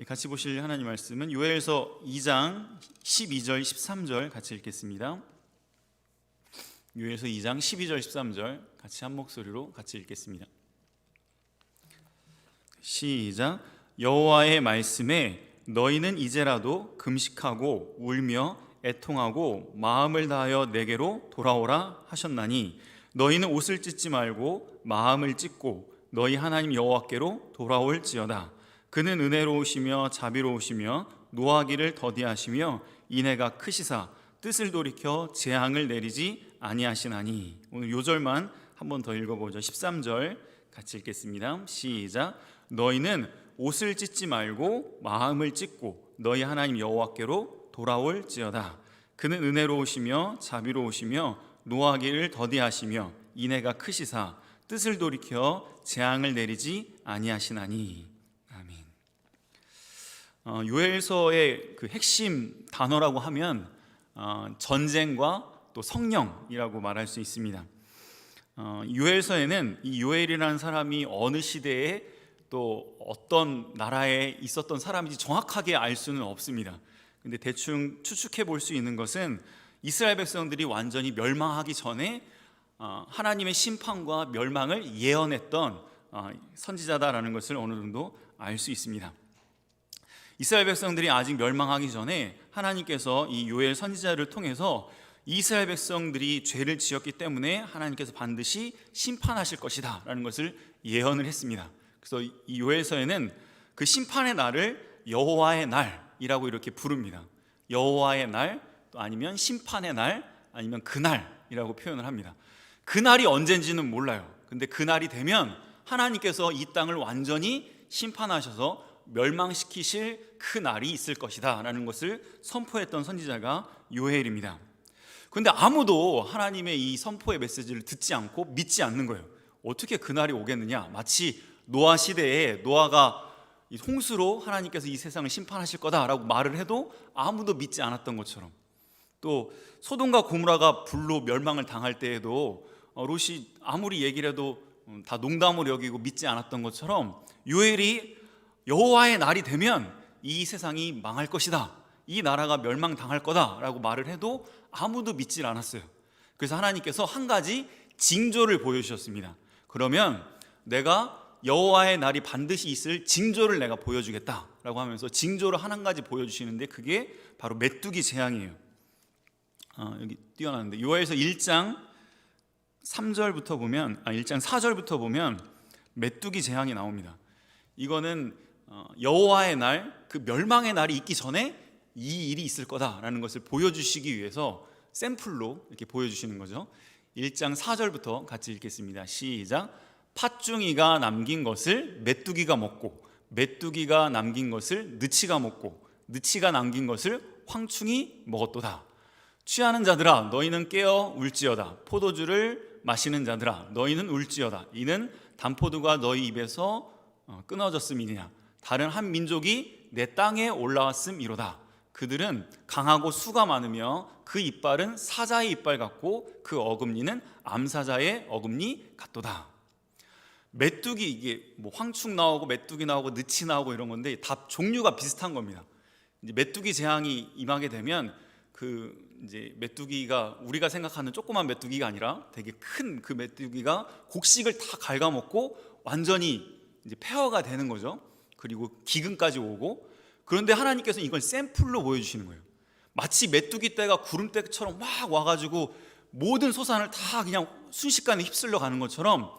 같이 보실 하나님 말씀은 요엘서 2장 12절 13절 같이 읽겠습니다. 요엘서 2장 12절 13절 같이 한 목소리로 같이 읽겠습니다. 시작. 여호와의 말씀에 너희는 이제라도 금식하고 울며 애통하고 마음을 다하여 내게로 돌아오라 하셨나니 너희는 옷을 찢지 말고 마음을 찢고 너희 하나님 여호와께로 돌아올지어다. 그는 은혜로우시며 자비로우시며 노하기를 더디하시며 인애가 크시사 뜻을 돌이켜 재앙을 내리지 아니하시나니. 오늘 요 절만 한 번 더 읽어보죠. 13절 같이 읽겠습니다. 시작. 너희는 옷을 찢지 말고 마음을 찢고 너희 하나님 여호와께로 돌아올지어다. 그는 은혜로우시며 자비로우시며 노하기를 더디하시며 인애가 크시사 뜻을 돌이켜 재앙을 내리지 아니하시나니. 요엘서의 그 핵심 단어라고 하면 전쟁과 또 성령이라고 말할 수 있습니다. 요엘서에는 이 요엘이라는 사람이 어느 시대에 또 어떤 나라에 있었던 사람인지 정확하게 알 수는 없습니다. 근데 대충 추측해 볼 수 있는 것은 이스라엘 백성들이 완전히 멸망하기 전에 하나님의 심판과 멸망을 예언했던 선지자다라는 것을 어느 정도 알 수 있습니다. 이스라엘 백성들이 아직 멸망하기 전에 하나님께서 이 요엘 선지자를 통해서 이스라엘 백성들이 죄를 지었기 때문에 하나님께서 반드시 심판하실 것이다 라는 것을 예언을 했습니다. 그래서 이 요엘서에는 그 심판의 날을 여호와의 날이라고 이렇게 부릅니다. 여호와의 날, 또 아니면 심판의 날, 아니면 그날이라고 표현을 합니다. 그날이 언젠지는 몰라요. 근데 그날이 되면 하나님께서 이 땅을 완전히 심판하셔서 멸망시키실 그 날이 있을 것이다 라는 것을 선포했던 선지자가 요엘입니다. 그런데 아무도 하나님의 이 선포의 메시지를 듣지 않고 믿지 않는 거예요. 어떻게 그날이 오겠느냐. 마치 노아 시대에 노아가 홍수로 하나님께서 이 세상을 심판하실 거다라고 말을 해도 아무도 믿지 않았던 것처럼, 또 소돔과 고모라가 불로 멸망을 당할 때에도 롯이 아무리 얘기를 해도 다 농담으로 여기고 믿지 않았던 것처럼 요엘이 여호와의 날이 되면 이 세상이 망할 것이다, 이 나라가 멸망당할 거다라고 말을 해도 아무도 믿질 않았어요. 그래서 하나님께서 한 가지 징조를 보여주셨습니다. 그러면 내가 여호와의 날이 반드시 있을 징조를 내가 보여주겠다라고 하면서 징조를 한 가지 보여주시는데 그게 바로 메뚜기 재앙이에요. 여기 띄어놨는데 요엘서 1장 3절부터 보면 1장 4절부터 보면 메뚜기 재앙이 나옵니다. 이거는 여호와의 날, 그 멸망의 날이 있기 전에 이 일이 있을 거다라는 것을 보여주시기 위해서 샘플로 이렇게 보여주시는 거죠. 1장 4절부터 같이 읽겠습니다. 시작. 팥중이가 남긴 것을 메뚜기가 먹고 메뚜기가 남긴 것을 느치가 먹고 느치가 남긴 것을 황충이 먹었도다. 취하는 자들아 너희는 깨어 울지어다. 포도주를 마시는 자들아 너희는 울지어다. 이는 단포도가 너희 입에서 끊어졌음이니라. 다른 한 민족이 내 땅에 올라왔음이로다. 그들은 강하고 수가 많으며 그 이빨은 사자의 이빨 같고 그 어금니는 암사자의 어금니 같도다. 메뚜기, 이게 뭐 황충 나오고 메뚜기 나오고 느치 나오고 이런 건데 다 종류가 비슷한 겁니다. 이제 메뚜기 재앙이 임하게 되면 그 이제 메뚜기가 우리가 생각하는 조그만 메뚜기가 아니라 되게 큰 그 메뚜기가 곡식을 다 갉아먹고 완전히 이제 폐허가 되는 거죠. 그리고 기근까지 오고. 그런데 하나님께서 이걸 샘플로 보여주시는 거예요. 마치 메뚜기 떼가 구름떼처럼 막 와가지고 모든 소산을 다 그냥 순식간에 휩쓸려 가는 것처럼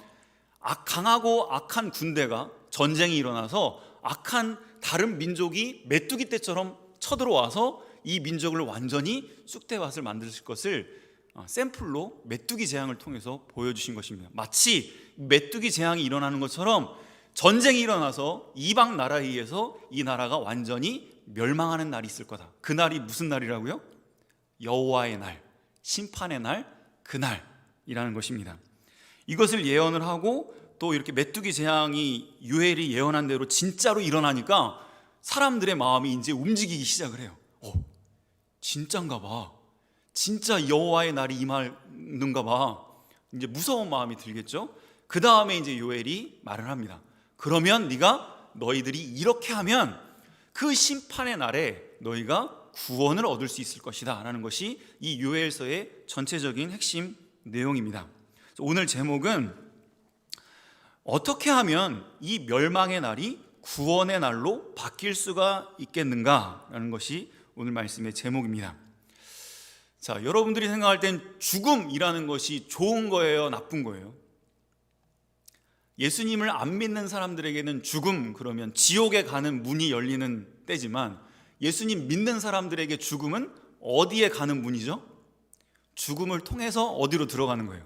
강하고 악한 군대가 전쟁이 일어나서 악한 다른 민족이 메뚜기 떼처럼 쳐들어와서 이 민족을 완전히 쑥대밭을 만드실 것을 샘플로 메뚜기 재앙을 통해서 보여주신 것입니다. 마치 메뚜기 재앙이 일어나는 것처럼 전쟁이 일어나서 이방 나라에 의해서 이 나라가 완전히 멸망하는 날이 있을 거다. 그 날이 무슨 날이라고요? 여호와의 날, 심판의 날, 그날이라는 것입니다. 이것을 예언을 하고 또 이렇게 메뚜기 재앙이 요엘이 예언한 대로 진짜로 일어나니까 사람들의 마음이 이제 움직이기 시작을 해요. 진짠가 봐. 진짜 여호와의 날이 임하는가 봐. 이제 무서운 마음이 들겠죠. 그 다음에 이제 요엘이 말을 합니다. 그러면 너희들이 이렇게 하면 그 심판의 날에 너희가 구원을 얻을 수 있을 것이다 라는 것이 이 요엘서의 전체적인 핵심 내용입니다. 오늘 제목은 어떻게 하면 이 멸망의 날이 구원의 날로 바뀔 수가 있겠는가 라는 것이 오늘 말씀의 제목입니다. 자, 여러분들이 생각할 땐 죽음이라는 것이 좋은 거예요, 나쁜 거예요? 예수님을 안 믿는 사람들에게는 죽음 그러면 지옥에 가는 문이 열리는 때지만 예수님 믿는 사람들에게 죽음은 어디에 가는 문이죠? 죽음을 통해서 어디로 들어가는 거예요?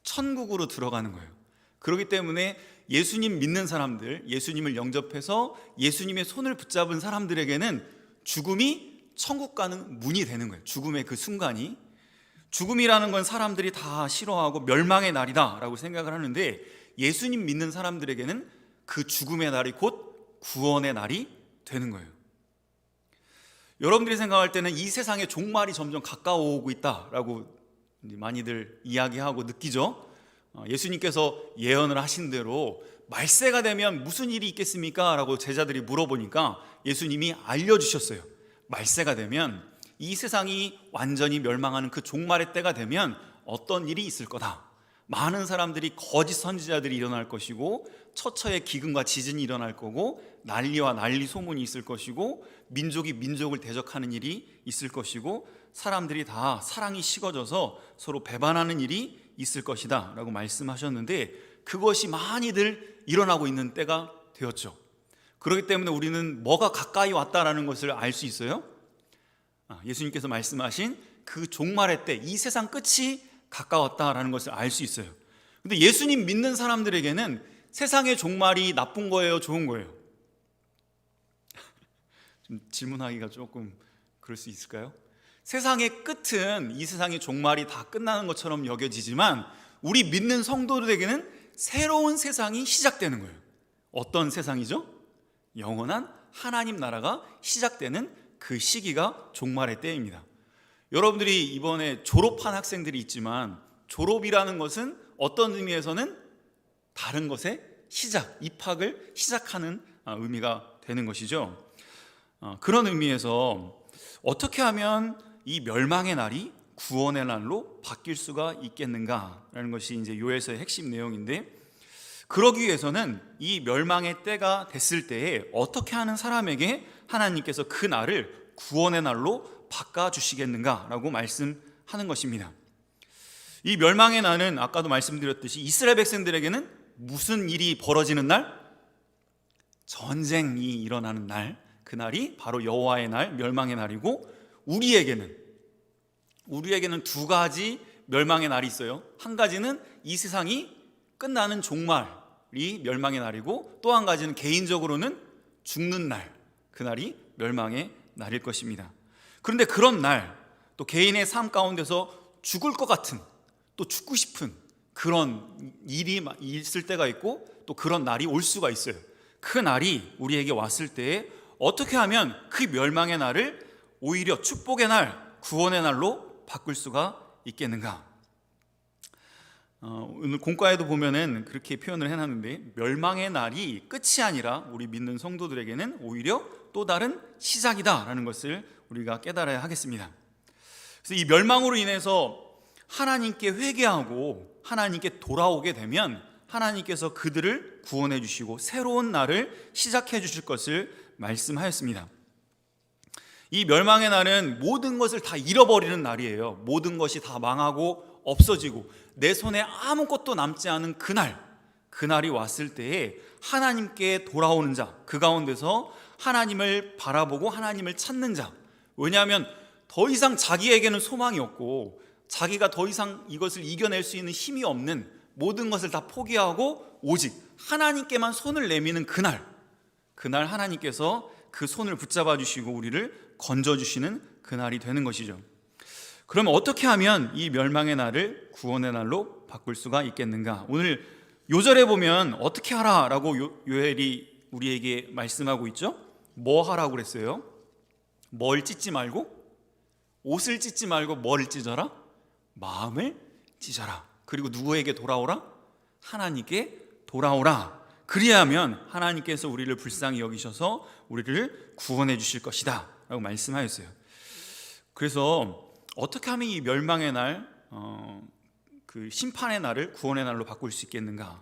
천국으로 들어가는 거예요. 그렇기 때문에 예수님 믿는 사람들, 예수님을 영접해서 예수님의 손을 붙잡은 사람들에게는 죽음이 천국 가는 문이 되는 거예요. 죽음의 그 순간이. 죽음이라는 건 사람들이 다 싫어하고 멸망의 날이다라고 생각을 하는데 예수님 믿는 사람들에게는 그 죽음의 날이 곧 구원의 날이 되는 거예요. 여러분들이 생각할 때는 이 세상의 종말이 점점 가까워오고 있다라고 많이들 이야기하고 느끼죠. 예수님께서 예언을 하신 대로 말세가 되면 무슨 일이 있겠습니까? 라고 제자들이 물어보니까 예수님이 알려주셨어요. 말세가 되면 이 세상이 완전히 멸망하는 그 종말의 때가 되면 어떤 일이 있을 거다. 많은 사람들이 거짓 선지자들이 일어날 것이고 처처의 기근과 지진이 일어날 거고 난리와 난리 소문이 있을 것이고 민족이 민족을 대적하는 일이 있을 것이고 사람들이 다 사랑이 식어져서 서로 배반하는 일이 있을 것이다 라고 말씀하셨는데 그것이 많이들 일어나고 있는 때가 되었죠. 그렇기 때문에 우리는 뭐가 가까이 왔다라는 것을 알 수 있어요. 예수님께서 말씀하신 그 종말의 때 이 세상 끝이 가까웠다라는 것을 알 수 있어요. 근데 예수님 믿는 사람들에게는 세상의 종말이 나쁜 거예요, 좋은 거예요? 좀 질문하기가 조금 그럴 수 있을까요? 세상의 끝은 이 세상의 종말이 다 끝나는 것처럼 여겨지지만 우리 믿는 성도들에게는 새로운 세상이 시작되는 거예요. 어떤 세상이죠? 영원한 하나님 나라가 시작되는 그 시기가 종말의 때입니다. 여러분들이 이번에 졸업한 학생들이 있지만 졸업이라는 것은 어떤 의미에서는 다른 것의 시작, 입학을 시작하는 의미가 되는 것이죠. 그런 의미에서 어떻게 하면 이 멸망의 날이 구원의 날로 바뀔 수가 있겠는가라는 것이 이제 요엘서의 핵심 내용인데 그러기 위해서는 이 멸망의 때가 됐을 때에 어떻게 하는 사람에게 하나님께서 그 날을 구원의 날로 바꿔주시겠는가라고 말씀하는 것입니다. 이 멸망의 날은 아까도 말씀드렸듯이 이스라엘 백성들에게는 무슨 일이 벌어지는 날? 전쟁이 일어나는 날, 그날이 바로 여호와의 날, 멸망의 날이고 우리에게는 두 가지 멸망의 날이 있어요. 한 가지는 이 세상이 끝나는 종말이 멸망의 날이고 또 한 가지는 개인적으로는 죽는 날, 그날이 멸망의 날일 것입니다. 그런데 그런 날, 또 개인의 삶 가운데서 죽을 것 같은, 또 죽고 싶은 그런 일이 있을 때가 있고 또 그런 날이 올 수가 있어요. 그 날이 우리에게 왔을 때에 어떻게 하면 그 멸망의 날을 오히려 축복의 날, 구원의 날로 바꿀 수가 있겠는가? 오늘 공과에도 보면은 그렇게 표현을 해놨는데 멸망의 날이 끝이 아니라 우리 믿는 성도들에게는 오히려 또 다른 시작이다라는 것을 우리가 깨달아야 하겠습니다. 그래서 이 멸망으로 인해서 하나님께 회개하고 하나님께 돌아오게 되면 하나님께서 그들을 구원해 주시고 새로운 날을 시작해 주실 것을 말씀하였습니다. 이 멸망의 날은 모든 것을 다 잃어버리는 날이에요. 모든 것이 다 망하고 없어지고 내 손에 아무것도 남지 않은 그날이 왔을 때에 하나님께 돌아오는 자, 그 가운데서 하나님을 바라보고 하나님을 찾는 자. 왜냐하면 더 이상 자기에게는 소망이 없고 자기가 더 이상 이것을 이겨낼 수 있는 힘이 없는 모든 것을 다 포기하고 오직 하나님께만 손을 내미는 그날 하나님께서 그 손을 붙잡아 주시고 우리를 건져 주시는 그날이 되는 것이죠. 그러면 어떻게 하면 이 멸망의 날을 구원의 날로 바꿀 수가 있겠는가? 오늘 요절에 보면 어떻게 하라라고 요엘이 우리에게 말씀하고 있죠. 뭐 하라고 그랬어요? 뭘 찢지 말고? 옷을 찢지 말고 뭐를 찢어라? 마음을 찢어라. 그리고 누구에게 돌아오라? 하나님께 돌아오라. 그리하면 하나님께서 우리를 불쌍히 여기셔서 우리를 구원해 주실 것이다 라고 말씀하였어요. 그래서 어떻게 하면 이 멸망의 날, 그 심판의 날을 구원의 날로 바꿀 수 있겠는가?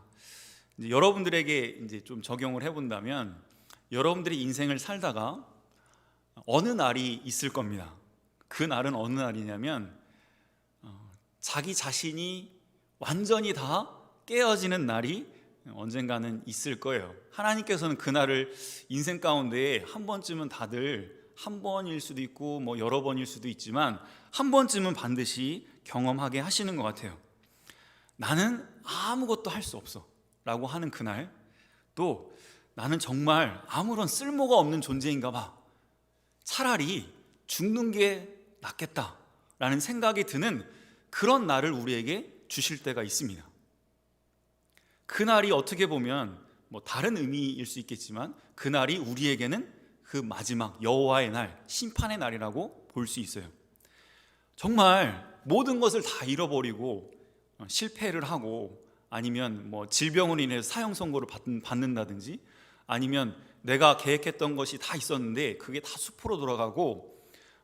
이제 여러분들에게 이제 좀 적용을 해본다면, 여러분들이 인생을 살다가 어느 날이 있을 겁니다. 그 날은 어느 날이냐면 자기 자신이 완전히 다 깨어지는 날이 언젠가는 있을 거예요. 하나님께서는 그 날을 인생 가운데 한 번쯤은 다들, 한 번일 수도 있고 뭐 여러 번일 수도 있지만 한 번쯤은 반드시 경험하게 하시는 것 같아요. 나는 아무것도 할 수 없어 라고 하는 그날, 또 나는 정말 아무런 쓸모가 없는 존재인가 봐, 차라리 죽는 게 낫겠다 라는 생각이 드는 그런 날을 우리에게 주실 때가 있습니다. 그 날이 어떻게 보면 뭐 다른 의미일 수 있겠지만, 그 날이 우리에게는 그 마지막 여호와의 날, 심판의 날이라고 볼 수 있어요. 정말 모든 것을 다 잃어버리고 실패를 하고, 아니면 뭐 질병으로 인해서 사형 선고를 받는다든지, 아니면 내가 계획했던 것이 다 있었는데 그게 다 수포로 돌아가고,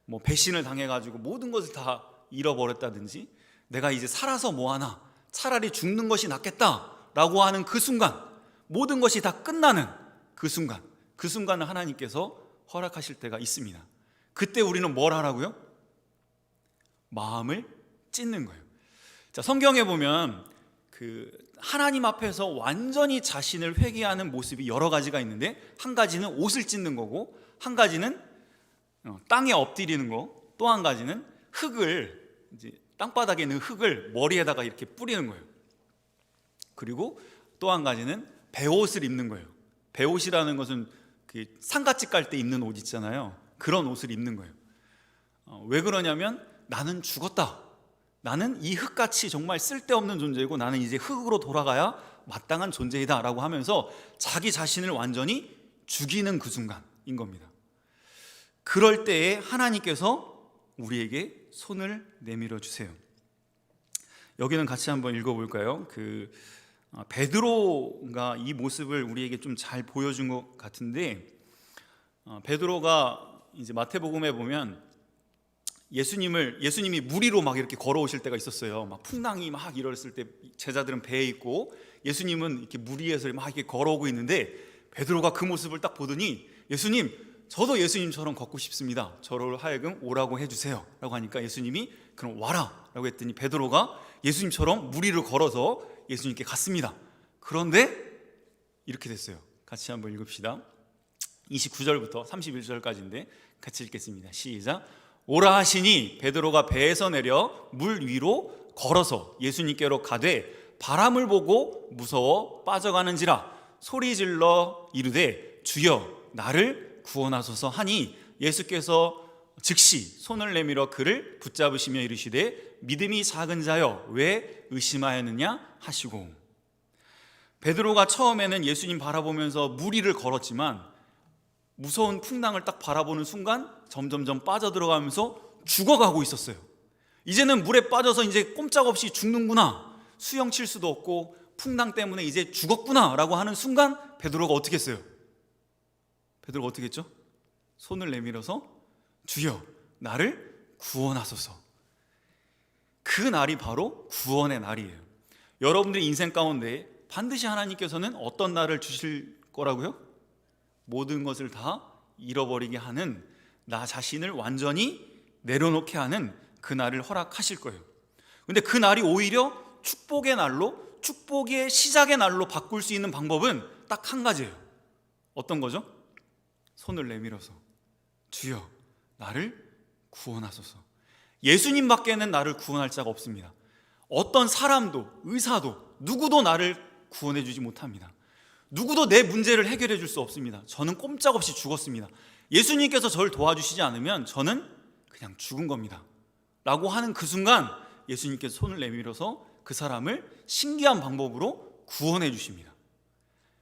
뭐 배신을 당해가지고 모든 것을 다 잃어버렸다든지, 내가 이제 살아서 뭐하나, 차라리 죽는 것이 낫겠다라고 하는 그 순간, 모든 것이 다 끝나는 그 순간, 그 순간을 하나님께서 허락하실 때가 있습니다. 그때 우리는 뭘 하라고요? 마음을 찢는 거예요. 자, 성경에 보면 그 하나님 앞에서 완전히 자신을 회개하는 모습이 여러 가지가 있는데, 한 가지는 옷을 찢는 거고, 한 가지는 땅에 엎드리는 거, 또 한 가지는 흙을, 이제 땅바닥에 있는 흙을 머리에다가 이렇게 뿌리는 거예요. 그리고 또 한 가지는 베옷을 입는 거예요. 베옷이라는 것은 그 상가집 갈 때 입는 옷 있잖아요. 그런 옷을 입는 거예요. 왜 그러냐면, 나는 죽었다, 나는 이 흙같이 정말 쓸데없는 존재이고 나는 이제 흙으로 돌아가야 마땅한 존재이다 라고 하면서 자기 자신을 완전히 죽이는 그 순간인 겁니다. 그럴 때에 하나님께서 우리에게 손을 내밀어 주세요. 여기는 같이 한번 읽어볼까요? 베드로가 이 모습을 우리에게 좀 잘 보여준 것 같은데, 베드로가 이제 마태복음에 보면 예수님이 물 위로 막 이렇게 걸어오실 때가 있었어요. 막 풍랑이 막 일었을 때 제자들은 배에 있고 예수님은 이렇게 물 위에서 막 이렇게 걸어오고 있는데, 베드로가 그 모습을 딱 보더니, 예수님, 저도 예수님처럼 걷고 싶습니다, 저를 하여금 오라고 해주세요 라고 하니까 예수님이 그럼 와라 라고 했더니 베드로가 예수님처럼 물 위를 걸어서 예수님께 갔습니다. 그런데 이렇게 됐어요. 같이 한번 읽읍시다. 29절부터 31절까지인데 같이 읽겠습니다. 시작. 오라 하시니 베드로가 배에서 내려 물 위로 걸어서 예수님께로 가되 바람을 보고 무서워 빠져가는지라 소리질러 이르되 주여 나를 구원하소서 하니, 예수께서 즉시 손을 내밀어 그를 붙잡으시며 이르시되 믿음이 작은 자여 왜 의심하였느냐 하시고. 베드로가 처음에는 예수님 바라보면서 물 위를 걸었지만 무서운 풍랑을 딱 바라보는 순간 점점점 빠져들어가면서 죽어가고 있었어요. 이제는 물에 빠져서 이제 꼼짝없이 죽는구나, 수영 칠 수도 없고 풍랑 때문에 이제 죽었구나 라고 하는 순간 베드로가 어떻게 했어요? 베드로가 어떻게 했죠? 손을 내밀어서 주여 나를 구원하소서. 그 날이 바로 구원의 날이에요. 여러분들의 인생 가운데 반드시 하나님께서는 어떤 날을 주실 거라고요? 모든 것을 다 잃어버리게 하는, 나 자신을 완전히 내려놓게 하는 그 날을 허락하실 거예요. 근데 그 날이 오히려 축복의 날로, 축복의 시작의 날로 바꿀 수 있는 방법은 딱 한 가지예요. 어떤 거죠? 손을 내밀어서 주여 나를 구원하소서. 예수님 밖에는 나를 구원할 자가 없습니다. 어떤 사람도, 의사도, 누구도 나를 구원해 주지 못합니다. 누구도 내 문제를 해결해 줄 수 없습니다. 저는 꼼짝없이 죽었습니다. 예수님께서 저를 도와주시지 않으면 저는 그냥 죽은 겁니다 라고 하는 그 순간 예수님께서 손을 내밀어서 그 사람을 신기한 방법으로 구원해 주십니다.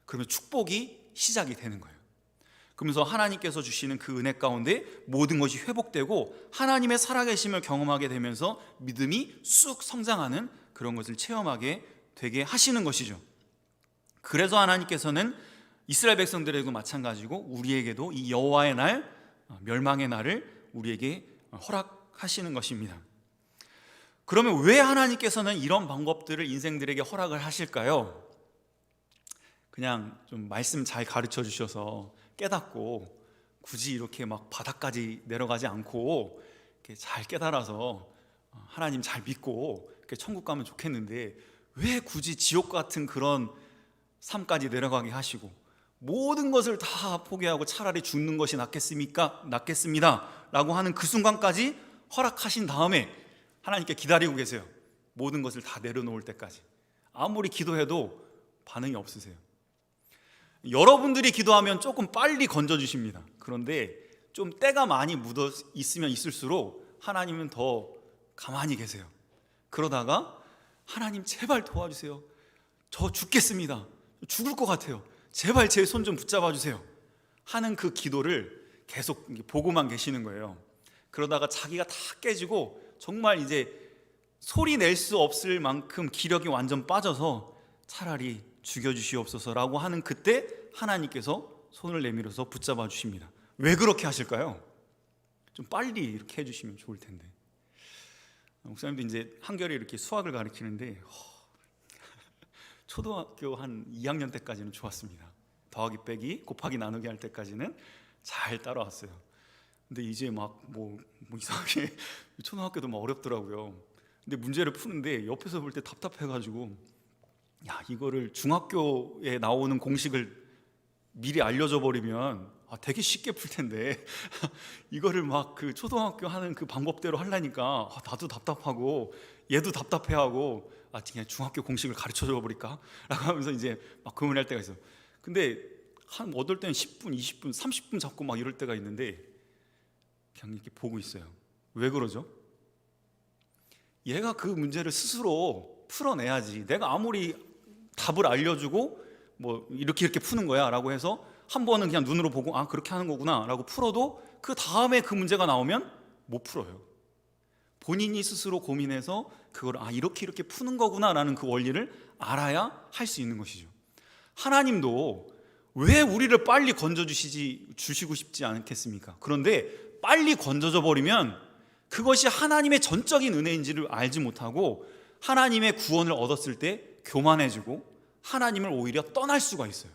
그러면 축복이 시작이 되는 거예요. 그러면서 하나님께서 주시는 그 은혜 가운데 모든 것이 회복되고 하나님의 살아계심을 경험하게 되면서 믿음이 쑥 성장하는 그런 것을 체험하게 되게 하시는 것이죠. 그래서 하나님께서는 이스라엘 백성들에게도 마찬가지고 우리에게도 이 여호와의 날, 멸망의 날을 우리에게 허락하시는 것입니다. 그러면 왜 하나님께서는 이런 방법들을 인생들에게 허락을 하실까요? 그냥 좀 말씀 잘 가르쳐 주셔서 깨닫고 굳이 이렇게 막 바닥까지 내려가지 않고 이렇게 잘 깨달아서 하나님 잘 믿고 이렇게 천국 가면 좋겠는데 왜 굳이 지옥 같은 그런 삶까지 내려가게 하시고 모든 것을 다 포기하고 차라리 죽는 것이 낫겠습니다 라고 하는 그 순간까지 허락하신 다음에 하나님께 기다리고 계세요. 모든 것을 다 내려놓을 때까지. 아무리 기도해도 반응이 없으세요. 여러분들이 기도하면 조금 빨리 건져주십니다. 그런데 좀 때가 많이 묻어 있으면 있을수록 하나님은 더 가만히 계세요. 그러다가 하나님 제발 도와주세요. 저 죽겠습니다. 죽을 것 같아요. 제발 제 손 좀 붙잡아 주세요 하는 그 기도를 계속 보고만 계시는 거예요. 그러다가 자기가 다 깨지고 정말 이제 소리 낼 수 없을 만큼 기력이 완전 빠져서 차라리 죽여주시옵소서라고 하는 그때 하나님께서 손을 내밀어서 붙잡아 주십니다. 왜 그렇게 하실까요? 좀 빨리 이렇게 해주시면 좋을 텐데. 목사님도 이제 한결에 이렇게 수학을 가르치는데 초등학교 한 2학년 때까지는 좋았습니다. 더하기 빼기 곱하기 나누기 할 때까지는 잘 따라왔어요. 근데 이제 뭐 이상하게 초등학교도 막 어렵더라고요. 근데 문제를 푸는데 옆에서 볼 때 답답해가지고 야, 이거를 중학교에 나오는 공식을 미리 알려줘 버리면 되게 쉽게 풀 텐데 이거를 막 그 초등학교 하는 그 방법대로 하려니까 나도 답답하고 얘도 답답해하고 그냥 중학교 공식을 가르쳐줘 버릴까? 라고 하면서 이제 막 고민할 때가 있어요. 근데 한 어떨 때는 10분, 20분, 30분 잡고 막 이럴 때가 있는데 그냥 이렇게 보고 있어요. 왜 그러죠? 얘가 그 문제를 스스로 풀어내야지. 내가 아무리 답을 알려주고 뭐 이렇게 푸는 거야 라고 해서 한 번은 그냥 눈으로 보고 그렇게 하는 거구나 라고 풀어도 그 다음에 그 문제가 나오면 못 풀어요. 본인이 스스로 고민해서 그걸 이렇게 푸는 거구나 라는 그 원리를 알아야 할 수 있는 것이죠. 하나님도 왜 우리를 빨리 주시고 싶지 않겠습니까? 그런데 빨리 건져져 버리면 그것이 하나님의 전적인 은혜인지를 알지 못하고 하나님의 구원을 얻었을 때 교만해지고 하나님을 오히려 떠날 수가 있어요.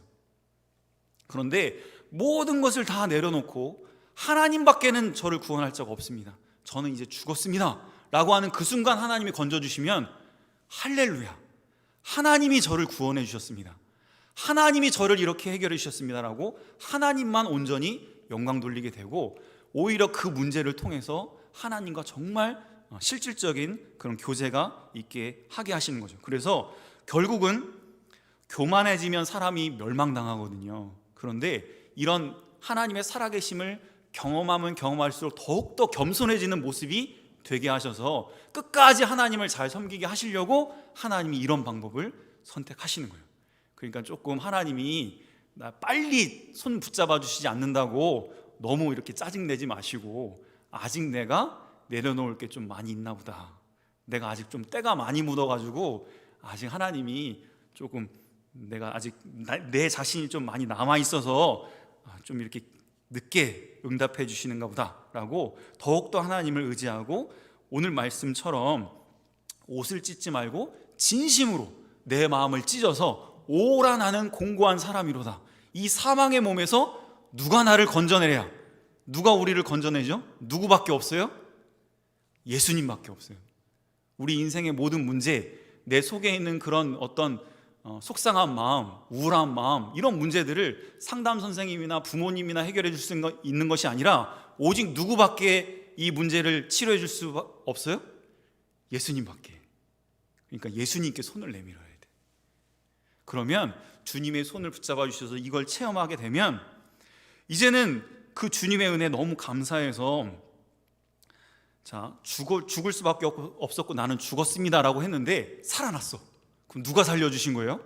그런데 모든 것을 다 내려놓고 하나님밖에는 저를 구원할 자가 없습니다. 저는 이제 죽었습니다 라고 하는 그 순간 하나님이 건져주시면 할렐루야, 하나님이 저를 구원해 주셨습니다, 하나님이 저를 이렇게 해결해 주셨습니다 라고 하나님만 온전히 영광 돌리게 되고 오히려 그 문제를 통해서 하나님과 정말 실질적인 그런 교제가 있게 하게 하시는 거죠. 그래서 결국은 교만해지면 사람이 멸망당하거든요. 그런데 이런 하나님의 살아계심을 경험하면 경험할수록 더욱더 겸손해지는 모습이 되게 하셔서 끝까지 하나님을 잘 섬기게 하시려고 하나님이 이런 방법을 선택하시는 거예요. 그러니까 조금 하나님이 나 빨리 손 붙잡아 주시지 않는다고 너무 이렇게 짜증내지 마시고 아직 내가 내려놓을 게 좀 많이 있나 보다, 내가 아직 좀 때가 많이 묻어가지고 아직 하나님이 조금 내가 아직 내 자신이 좀 많이 남아있어서 좀 이렇게 늦게 응답해 주시는가 보다 라고 더욱더 하나님을 의지하고 오늘 말씀처럼 옷을 찢지 말고 진심으로 내 마음을 찢어서 오라 나는 공고한 사람이로다. 이 사망의 몸에서 누가 나를 건져내랴? 누가 우리를 건져내죠? 누구밖에 없어요? 예수님밖에 없어요. 우리 인생의 모든 문제, 내 속에 있는 그런 어떤 속상한 마음, 우울한 마음, 이런 문제들을 상담 선생님이나 부모님이나 해결해 줄 수 있는 것이 아니라 오직 누구밖에 이 문제를 치료해 줄 수 없어요? 예수님밖에. 그러니까 예수님께 손을 내밀어야 돼. 그러면 주님의 손을 붙잡아 주셔서 이걸 체험하게 되면 이제는 그 주님의 은혜 너무 감사해서 죽을 수밖에 없었고 나는 죽었습니다 라고 했는데 살아났어. 그럼 누가 살려주신 거예요?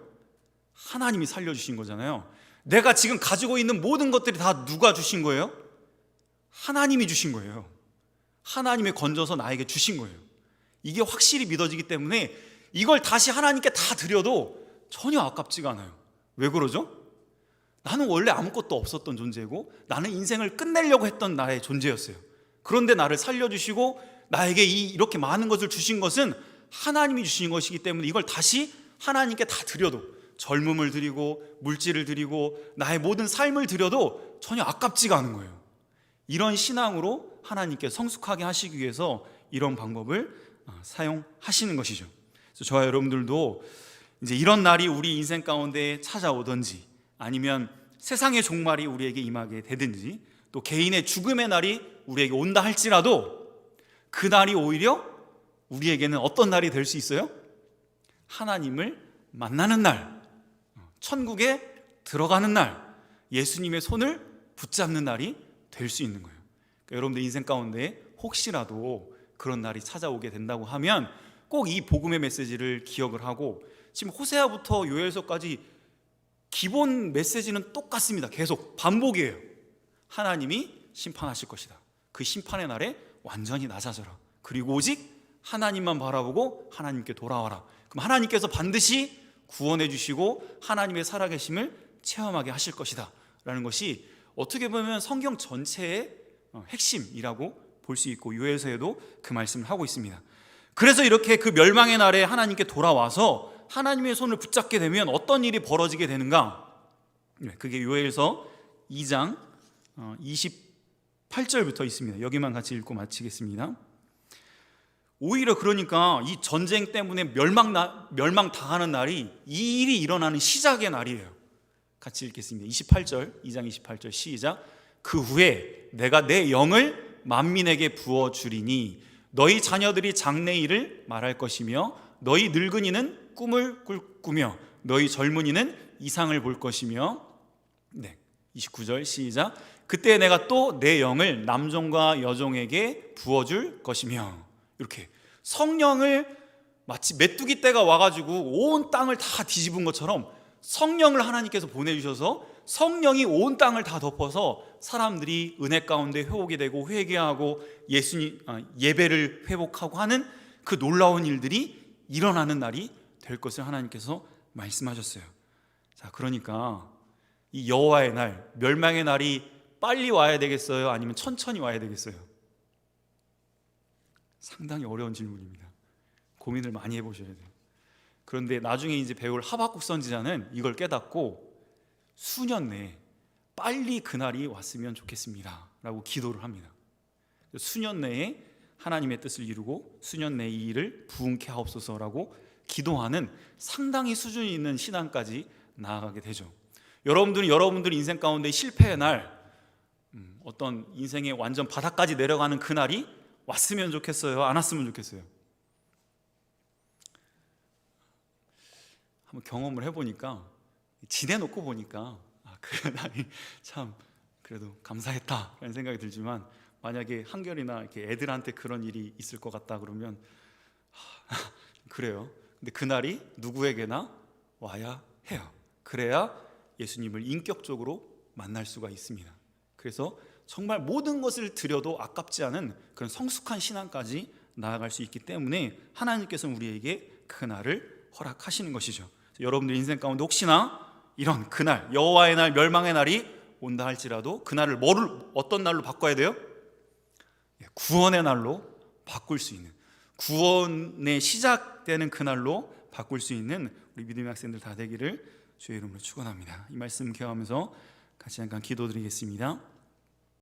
하나님이 살려주신 거잖아요. 내가 지금 가지고 있는 모든 것들이 다 누가 주신 거예요? 하나님이 주신 거예요. 하나님이 건져서 나에게 주신 거예요. 이게 확실히 믿어지기 때문에 이걸 다시 하나님께 다 드려도 전혀 아깝지가 않아요. 왜 그러죠? 나는 원래 아무것도 없었던 존재고 나는 인생을 끝내려고 했던 나의 존재였어요. 그런데 나를 살려주시고 나에게 이렇게 많은 것을 주신 것은 하나님이 주신 것이기 때문에 이걸 다시 하나님께 다 드려도, 젊음을 드리고 물질을 드리고 나의 모든 삶을 드려도 전혀 아깝지가 않은 거예요. 이런 신앙으로 하나님께 성숙하게 하시기 위해서 이런 방법을 사용하시는 것이죠. 그래서 저와 여러분들도 이제 이런 날이 우리 인생 가운데 찾아오든지, 아니면 세상의 종말이 우리에게 임하게 되든지, 또 개인의 죽음의 날이 우리에게 온다 할지라도 그 날이 오히려 우리에게는 어떤 날이 될 수 있어요? 하나님을 만나는 날, 천국에 들어가는 날, 예수님의 손을 붙잡는 날이 될 수 있는 거예요. 그러니까 여러분들 인생 가운데 혹시라도 그런 날이 찾아오게 된다고 하면 꼭 이 복음의 메시지를 기억을 하고, 지금 호세아부터 요엘서까지 기본 메시지는 똑같습니다. 계속 반복이에요. 하나님이 심판하실 것이다. 그 심판의 날에 완전히 낮아져라. 그리고 오직 하나님만 바라보고 하나님께 돌아와라. 그럼 하나님께서 반드시 구원해 주시고 하나님의 살아계심을 체험하게 하실 것이다 라는 것이 어떻게 보면 성경 전체의 핵심이라고 볼 수 있고, 요엘서에도 그 말씀을 하고 있습니다. 그래서 이렇게 그 멸망의 날에 하나님께 돌아와서 하나님의 손을 붙잡게 되면 어떤 일이 벌어지게 되는가? 그게 요엘서 2장 28절부터 있습니다. 여기만 같이 읽고 마치겠습니다. 오히려 그러니까 이 전쟁 때문에 멸망당하는 날이 이 일이 일어나는 시작의 날이에요. 같이 읽겠습니다. 28절, 2장 28절 시작. 그 후에 내가 내 영을 만민에게 부어주리니 너희 자녀들이 장래일을 말할 것이며 너희 늙은이는 꿈을 꾸며 너희 젊은이는 이상을 볼 것이며, 29절 시작. 그때 내가 또 내 영을 남종과 여종에게 부어줄 것이며, 이렇게 성령을 마치 메뚜기 떼가 와가지고 온 땅을 다 뒤집은 것처럼 성령을 하나님께서 보내주셔서 성령이 온 땅을 다 덮어서 사람들이 은혜 가운데 회복이 되고 회개하고 예배를 회복하고 하는 그 놀라운 일들이 일어나는 날이 될 것을 하나님께서 말씀하셨어요. 자, 그러니까 이 여호와의 날, 멸망의 날이 빨리 와야 되겠어요? 아니면 천천히 와야 되겠어요? 상당히 어려운 질문입니다. 고민을 많이 해보셔야 돼요. 그런데 나중에 이제 배울 하박국 선지자는 이걸 깨닫고 수년 내에 빨리 그날이 왔으면 좋겠습니다 라고 기도를 합니다. 수년 내에 하나님의 뜻을 이루고 수년 내에 이 일을 부응케 하옵소서라고 기도하는 상당히 수준이 있는 신앙까지 나아가게 되죠. 여러분들은 여러분들 인생 가운데 실패의 날, 어떤 인생의 완전 바닥까지 내려가는 그날이 왔으면 좋겠어요? 안 왔으면 좋겠어요? 한번 경험을 해보니까, 지내놓고 보니까 그날이 참 그래도 감사했다라는 생각이 들지만, 만약에 한결이나 이렇게 애들한테 그런 일이 있을 것 같다 그러면 그래요. 근데 그날이 누구에게나 와야 해요. 그래야 예수님을 인격적으로 만날 수가 있습니다. 그래서 정말 모든 것을 드려도 아깝지 않은 그런 성숙한 신앙까지 나아갈 수 있기 때문에 하나님께서는 우리에게 그날을 허락하시는 것이죠. 여러분들 인생 가운데 혹시나 이런 그날, 여호와의 날, 멸망의 날이 온다 할지라도 그날을 어떤 날로 바꿔야 돼요? 구원의 날로 바꿀 수 있는, 구원의 시작되는 그날로 바꿀 수 있는 우리 믿음의 학생들 다 되기를 주의 이름으로 축원합니다. 이 말씀 기억하면서 같이 잠깐 기도드리겠습니다.